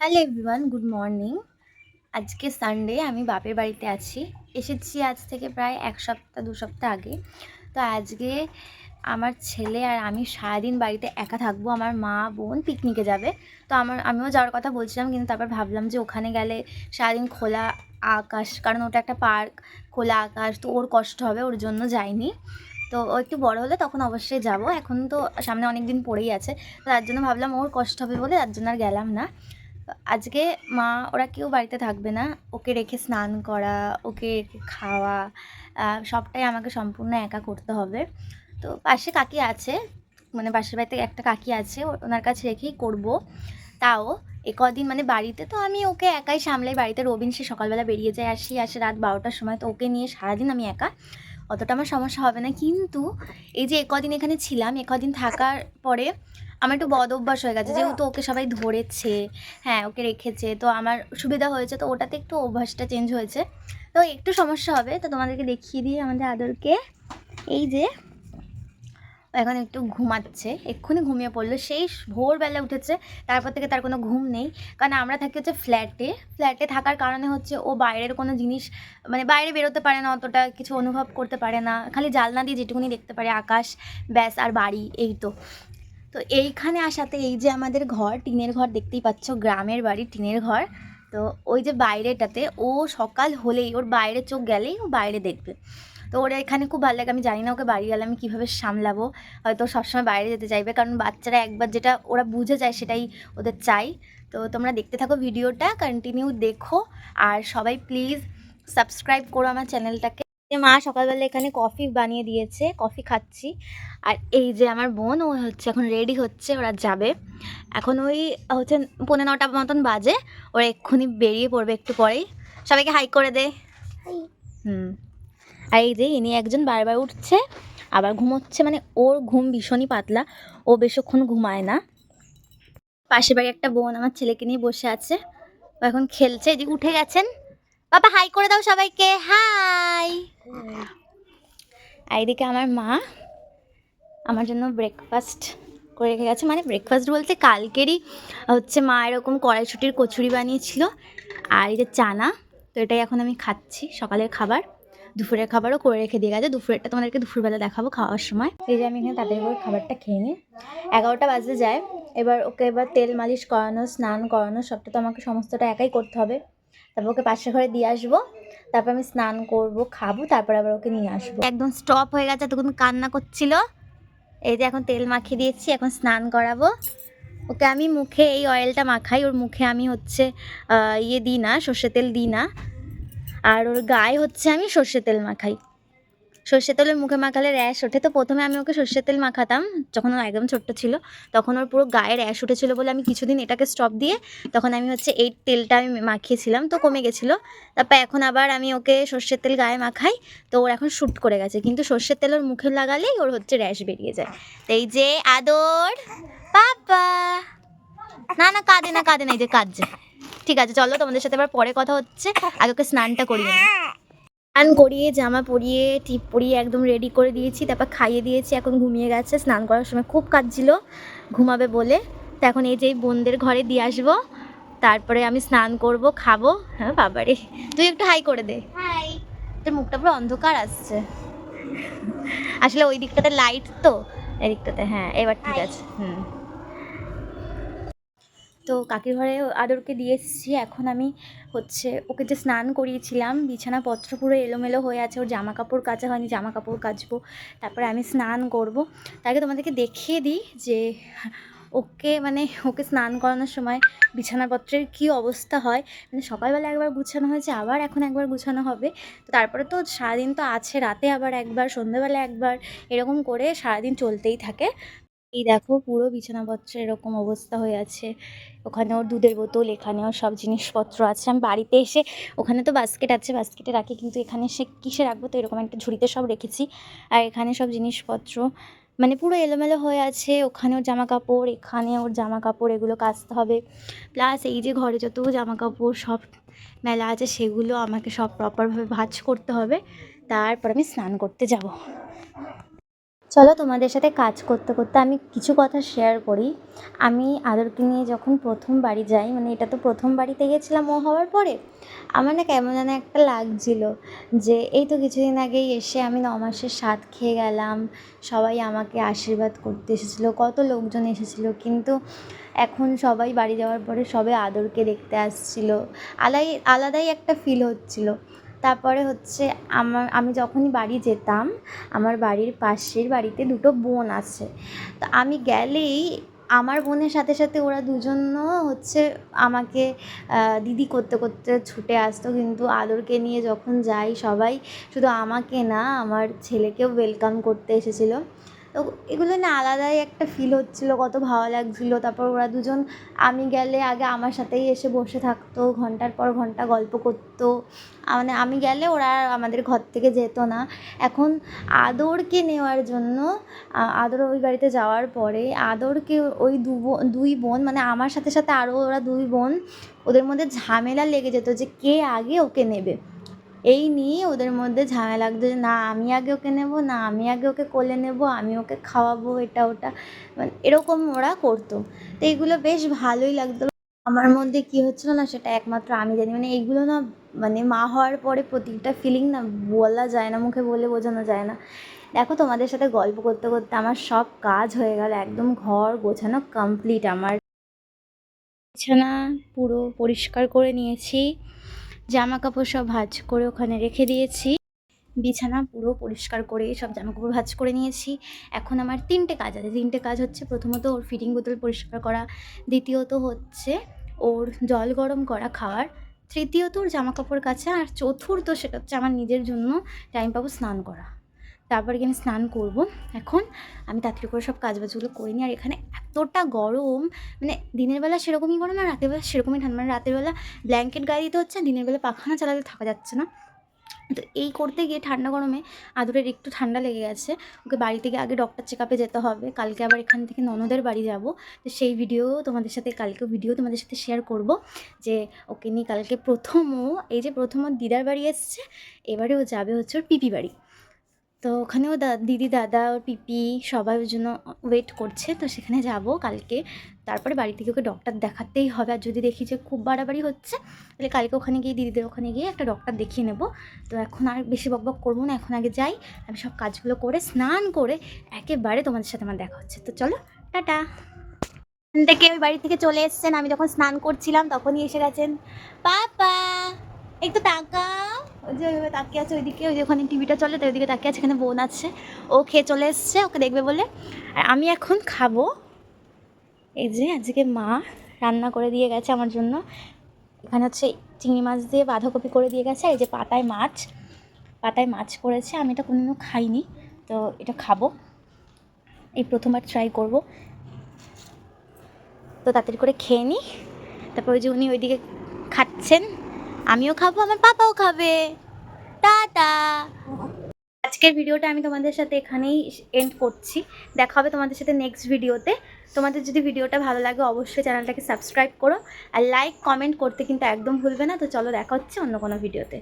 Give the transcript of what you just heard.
Hello everyone, good morning. আজকে Sunday, আমি বাপের বাড়িতে আছি। এসেছি আজ থেকে প্রায় 1 সপ্তাহ 2 সপ্তাহ আগে। তো আজকে আমার ছেলে আর আমি সারাদিন বাড়িতে একা থাকবো। আমার মা বোন পিকনিকে যাবে। তো আমিও যাওয়ার কথা বলছিলাম, কিন্তু তারপর ভাবলাম যে ওখানে গেলে সারাদিন খোলা আকাশ, কারণ ওটা একটা পার্ক, খোলা আকাশ, তো ওর কষ্ট হবে, ওর জন্য যাইনি। তো ও একটু বড় হলে তখন অবশ্যই যাব। এখন তো সামনে অনেক দিন পড়েই আছে, তো তার জন্য ভাবলাম ওর কষ্ট হবে বলে তার জন্য আর গেলাম না। আজকে মা ওরা কেউ বাড়িতে থাকবে না। ওকে রেখে স্নান করা, ওকে রেখে খাওয়া, সবটাই আমাকে সম্পূর্ণ একা করতে হবে। তো পাশে কাকি আছে, মানে পাশের বাড়িতে একটা কাকি আছে, ওনার কাছে রেখেই করব। তাও কদিন মানে বাড়িতে তো আমি ওকে একাই সামলাই। বাড়িতে রবিন সে সকালবেলা বেরিয়ে যায়, আসে রাত 12টার সময়। তো ওকে নিয়ে সারাদিন আমি একা, অতটা আমার সমস্যা হবে না। কিন্তু এই যে কদিন এখানে ছিলাম, কদিন থাকার পরে আমার একটু বদ অভ্যাস হয়ে গেছে, যেহেতু ওকে সবাই ধরেছে, হ্যাঁ ওকে রেখেছে, তো আমার সুবিধা হয়েছে, তো ওটাতে একটু অভ্যাসটা চেঞ্জ হয়েছে। তো একটু সমস্যা হবে। তো তোমাদেরকে দেখিয়ে দিই আমাদের আদরকে। এই যে এখন একটু ঘুমাচ্ছে, এক্ষুনি ঘুমিয়ে পড়লো, সেই ভোরবেলা উঠেছে। তারপর থেকে তার কোনো ঘুম নেই, কারণ আমরা থাকি হচ্ছে ফ্ল্যাটে। ফ্ল্যাটে থাকার কারণে হচ্ছে ও বাইরের কোনো জিনিস, মানে বাইরে বেরোতে পারে না, অতটা কিছু অনুভব করতে পারে না। খালি জানলা দিয়ে যেটুকুনি দেখতে পারে আকাশ, ব্যাস, আর বাড়ি, এই তো। তো এইখানে আসাতে, এই যে আমাদের ঘর, টিনের ঘর দেখতেই পাচ্ছ, গ্রামের বাড়ি, টিনের ঘর। তো ওই যে বাইরেটাতে ও সকাল হলেই, ওর বাইরে চোখ গেলেই ও বাইরে দেখবে। তো ওরা এখানে খুব ভালো লাগে। আমি জানি না ওকে বাড়ি গেলে আমি কীভাবে সামলাবো। হয়তো সবসময় বাইরে যেতে চাইবে, কারণ বাচ্চারা একবার যেটা ওরা বুঝে যায় সেটাই ওদের চাই। তো তোমরা দেখতে থাকো, ভিডিওটা কন্টিনিউ দেখো। আর সবাই প্লিজ সাবস্ক্রাইব করো আমার চ্যানেলটাকে। মা সকালবেলা এখানে কফি বানিয়ে দিয়েছে, কফি খাচ্ছি। আর এই যে আমার বোন, ও হচ্ছে এখন রেডি হচ্ছে, ওরা যাবে। এখন ওই হচ্ছে 9:45 মতন বাজে। ওরা এক্ষুনি বেরিয়ে পড়বে একটু পরেই। সবাইকে হাই করে দে। হুম। আর এই যে ইনি একজন বারবার উঠছে আবার ঘুমোচ্ছে, মানে ওর ঘুম ভীষণই পাতলা, ও বেশিক্ষণ ঘুমায় না। পাশের বাড়ি একটা বোন আমার ছেলেকে নিয়ে বসে আছে, ও এখন খেলছে। এদিকে উঠে গেছেন। বাবা হাই করে দাও সবাইকে, হাই। আর এদিকে আমার মা আমার জন্য ব্রেকফাস্ট করে রেখে গেছে, মানে ব্রেকফাস্ট বলতে কালকেরই হচ্ছে মা এরকম কড়াইশুঁটির কচুরি বানিয়েছিল, আর এই যে চানা। তো এটাই এখন আমি খাচ্ছি, সকালের খাবার। দুপুরের খাবারও করে রেখে দিয়ে গেছে, দুপুরেরটা তোমাদেরকে দুপুরবেলা দেখাবো খাওয়ার সময়। এই যে আমি এখানে তাদের করে খাবারটা খেয়ে নিই। 11টা বাজতে যায়। এবার তেল মালিশ করানো, স্নান করানো, সবটা তো আমাকে সমস্তটা একাই করতে হবে। তারপর ওকে পাশের ঘরে দিয়ে আসবো, তারপর আমি স্নান করব, খাবো, তারপর আবার ওকে নিয়ে আসবো। একদম স্টপ হয়ে গেছে, তখন কান্না করছিল। এই যে এখন তেল মাখিয়ে দিয়েছি, এখন স্নান করাবো ওকে। আমি মুখে এই অয়েলটা মাখাই, ওর মুখে আমি হচ্ছে দিই না, সর্ষের তেল দিই না। আর ওর গায়ে হচ্ছে আমি সর্ষের তেল মাখাই। সর্ষের তেলের মুখে মাখালে র্যাশ ওঠে। তো প্রথমে আমি ওকে সর্ষের তেল মাখাতাম যখন ও একদম ছোট্ট ছিল, তখন ওর পুরো গায়ে র্যাশ উঠেছিল বলে আমি কিছুদিন এটাকে স্টপ দিয়ে তখন আমি হচ্ছে এই তেলটা আমি মাখিয়েছিলাম, তো কমে গেছিলো। তারপর এখন আবার আমি ওকে সর্ষের তেল গায়ে মাখাই, তো ওর এখন শ্যুট করে গেছে। কিন্তু সর্ষের তেল ওর মুখে লাগালেই ওর হচ্ছে র্যাশ বেরিয়ে যায়। তো এই যে আদর পাপা, না না কাঁদে না, কাঁদে না, এই যে কাঁদছে। ঠিক আছে, চলো তোমাদের সাথে আবার পরে কথা হচ্ছে। আগে ওকে স্নানটা করিয়ে নিই। স্নান করিয়ে, জামা পরিয়ে, টিপ পরিয়ে একদম রেডি করে দিয়েছি, তারপর খাইয়ে দিয়েছি। এখন ঘুমিয়ে গেছে। স্নান করার সময় খুব কাঁদছিল ঘুমাবে বলে। তো এখন এই যে বোনদের ঘরে দিয়ে আসবো, তারপরে আমি স্নান করব, খাবো। হ্যাঁ বাবারে, তুই একটু হাই করে দে। হাই। তোর মুখটা পুরো অন্ধকার আসছে, আসলে ওই দিকটাতে লাইট, তো এদিকটাতে। হ্যাঁ এবার ঠিক আছে। তো কাকির ঘরে আদরকে দিয়ে এসেছি। এখন আমি হচ্ছে ওকে যে স্নান করিয়েছিলাম, বিছানাপত্র পুরো এলোমেলো হয়ে আছে, ওর জামা কাপড় কাচা হয়নি, জামা কাপড় কাচবো, তারপরে আমি স্নান করব। তার আগে তোমাদেরকে দেখিয়ে দিই যে ওকে স্নান করানোর সময় বিছানাপত্রের কী অবস্থা হয়। মানে সকালবেলা একবার গুছানো হয়েছে, আবার এখন একবার গুছানো হবে। তো তারপরে তো সারাদিন তো আছে, রাতে আবার একবার, সন্ধ্যেবেলা একবার, এরকম করে সারাদিন চলতেই থাকে। এই দেখো পুরো বিছানাপত্র এরকম অবস্থা হয়ে আছে। ওখানে ওর দুধের বোতল, এখানে ওর সব জিনিসপত্র আছে। আমি বাড়িতে এসে, ওখানে তো বাস্কেট আছে, বাস্কেটে রাখি, কিন্তু এখানে এসে কিসে রাখবো, তো এরকম একটা ঝুড়িতে সব রেখেছি। আর এখানে সব জিনিসপত্র মানে পুরো এলোমেলো হয়ে আছে। ওখানে ওর জামা কাপড়, এখানে ওর জামা কাপড়, এগুলো কাচতে হবে। প্লাস এই যে ঘরে যত জামা কাপড় সব মেলা আছে, সেগুলো আমাকে সব প্রপারভাবে ভাঁজ করতে হবে। তারপর আমি স্নান করতে যাব। চলো তোমাদের সাথে কাজ করতে করতে আমি কিছু কথা শেয়ার করি। আমি আদরকে নিয়ে যখন প্রথম বাড়ি যাই, মানে এটা তো প্রথম বাড়িতে গেছিলাম ও হওয়ার পরে, আমার না কেমন যেন একটা লাগছিল যে এই তো কিছুদিন আগেই এসে আমি 9 মাসের স্বাদ খেয়ে গেলাম, সবাই আমাকে আশীর্বাদ করতে এসেছিলো, কত লোকজন এসেছিলো, কিন্তু এখন সবাই বাড়ি যাওয়ার পরে সবাই আদরকে দেখতে আসছিলো, আলাদাই একটা ফিল হচ্ছিলো। তারপরে হচ্ছে আমি যখনই বাড়ি যেতাম, আমার বাড়ির পাশের বাড়িতে দুটো বোন আছে, তো আমি গেলেই আমার বোনের সাথে সাথে ওরা দুজনও হচ্ছে আমাকে দিদি করতে করতে ছুটে আসতো। কিন্তু আদরকে নিয়ে যখন যাই সবাই শুধু আমাকে না, আমার ছেলেকেও ওয়েলকাম করতে এসেছিলো। তো এগুলো না আলাদাই একটা ফিল হচ্ছিলো, কত ভালো লাগছিলো। তারপর ওরা দুজন আমি গেলে আগে আমার সাথেই এসে বসে থাকতো, ঘন্টার পর ঘন্টা গল্প করতো। মানে আমি গেলে ওরা আর আমাদের ঘর থেকে যেত না। এখন আদরকে নেওয়ার জন্য আদর ওই বাড়িতে যাওয়ার পরে আদরকে ওই দুই বোন, মানে আমার সাথে সাথে আরও ওরা দুই বোন, ওদের মধ্যে ঝামেলা লেগে যেত যে কে আগে ওকে নেবে। এই নিয়ে ওদের মধ্যে ঝামেলা লাগতো যে না আমি আগে ওকে নেব, না আমি আগে ওকে কোলে নেব, আমি ওকে খাওয়াবো, এটা ওটা, মানে এরকম ওরা করতো। তো এইগুলো বেশ ভালোই লাগতো। আমার মধ্যে কী হচ্ছিলো না সেটা একমাত্র আমি জানি। মানে এইগুলো না, মানে মা হওয়ার পরে প্রতিটা ফিলিং না বলা যায় না, মুখে বলে বোঝানো যায় না। দেখো তোমাদের সাথে গল্প করতে করতে আমার সব কাজ হয়ে গেল, একদম ঘর গোছানো কমপ্লিট। আমার বিছানা পুরো পরিষ্কার করে নিয়েছি, জামা কাপড় সব ভাঁজ করে ওখানে রেখে দিয়েছি। বিছানা পুরো পরিষ্কার করে সব জামাকাপড় ভাঁজ করে নিয়েছি। এখন আমার 3টে কাজ আছে। 3টে কাজ হচ্ছে, প্রথমত ওর ফিডিং বোতল পরিষ্কার করা, দ্বিতীয়ত হচ্ছে ওর জল গরম করা খাওয়ার, তৃতীয়ত ওর জামাকাপড় কাচা, আর চতুর্থ সেটা হচ্ছে আমার নিজের জন্য টাইম পাবো স্নান করা। তারপরে গিয়ে আমি স্নান করবো। এখন আমি তাড়াতাড়ি করে সব কাজবাজগুলো করে নিই। আর এখানে এতটা গরম, মানে দিনের বেলা সেরকমই গরম আর রাতের বেলা সেরকমই ঠান্ডা। মানে রাতের বেলা ব্ল্যাঙ্কেট গায়ে দিতে হচ্ছে, দিনের বেলা পাখা না চালালে থাকা যাচ্ছে না। তো এই করতে গিয়ে ঠান্ডা গরমে আদরের একটু ঠান্ডা লেগে গেছে। ওকে বাড়ি থেকে আগে ডক্টর চেকআপে যেতে হবে। কালকে আবার এখান থেকে ননদের বাড়ি যাব। তো সেই ভিডিও তোমাদের সাথে তোমাদের সাথে শেয়ার করব যে ওকে নিয়ে কালকে প্রথম ওর দিদার বাড়ি এসছে, এবারে ও যাবে হচ্ছে ওর পিপি বাড়ি। তো ওখানেও দিদি, দাদা, ওর পিপি সবাই ওর জন্য ওয়েট করছে। তো সেখানে যাব কালকে। তারপরে বাড়ি থেকে ওকে ডক্টর দেখাতেই হবে। আর যদি দেখি যে খুব বাড়াবাড়ি হচ্ছে, তাহলে কালকে ওখানে গিয়ে দিদিদের ওখানে গিয়ে একটা ডক্টর দেখিয়ে নেব। তো এখন আর বেশি বকবক করবো না, এখন আগে যাই। আমি সব কাজগুলো করে স্নান করে একেবারে তোমাদের সাথে আমার দেখা হচ্ছে। তো চলো, টাটা। থেকে ওই বাড়ি থেকে চলে এসেছেন, আমি যখন স্নান করছিলাম তখনই এসে গেছেন। পাপা একটু তাকাও। ওই যে ওইভাবে তাকিয়ে আছে ওইদিকে, ওই যে ওখানে টিভিটা চলে তো ওইদিকে তাকিয়ে আছে। এখানে বোন আছে, ও খেয়ে চলে এসছে, ওকে দেখবে বলে। আর আমি এখন খাবো। এই যে আজকে মা রান্না করে দিয়ে গেছে আমার জন্য। এখানে হচ্ছে চিংড়ি মাছ দিয়ে বাঁধাকপি করে দিয়ে গেছে। এই যে পাতায় মাছ করেছে, আমি এটা কোনোদিনও খাইনি, তো এটা খাবো, এই প্রথমবার ট্রাই করব। তো তাড়াতাড়ি করে খেয়ে নিই। তারপর ওই যে উনি ওইদিকে খাচ্ছেন, আমিও খাবো, আমার পাপাও খাবে। টাটা। আজকের ভিডিওটা আমি তোমাদের সাথে এখানেই এন্ড করছি। দেখা হবে তোমাদের সাথে নেক্সট ভিডিওতে। তোমাদের যদি ভিডিওটা ভালো লাগে অবশ্যই চ্যানেলটাকে সাবস্ক্রাইব করো, আর লাইক কমেন্ট করতে কিন্তু একদম ভুলবে না। তো চলো, দেখা হচ্ছে অন্য কোনো ভিডিওতে।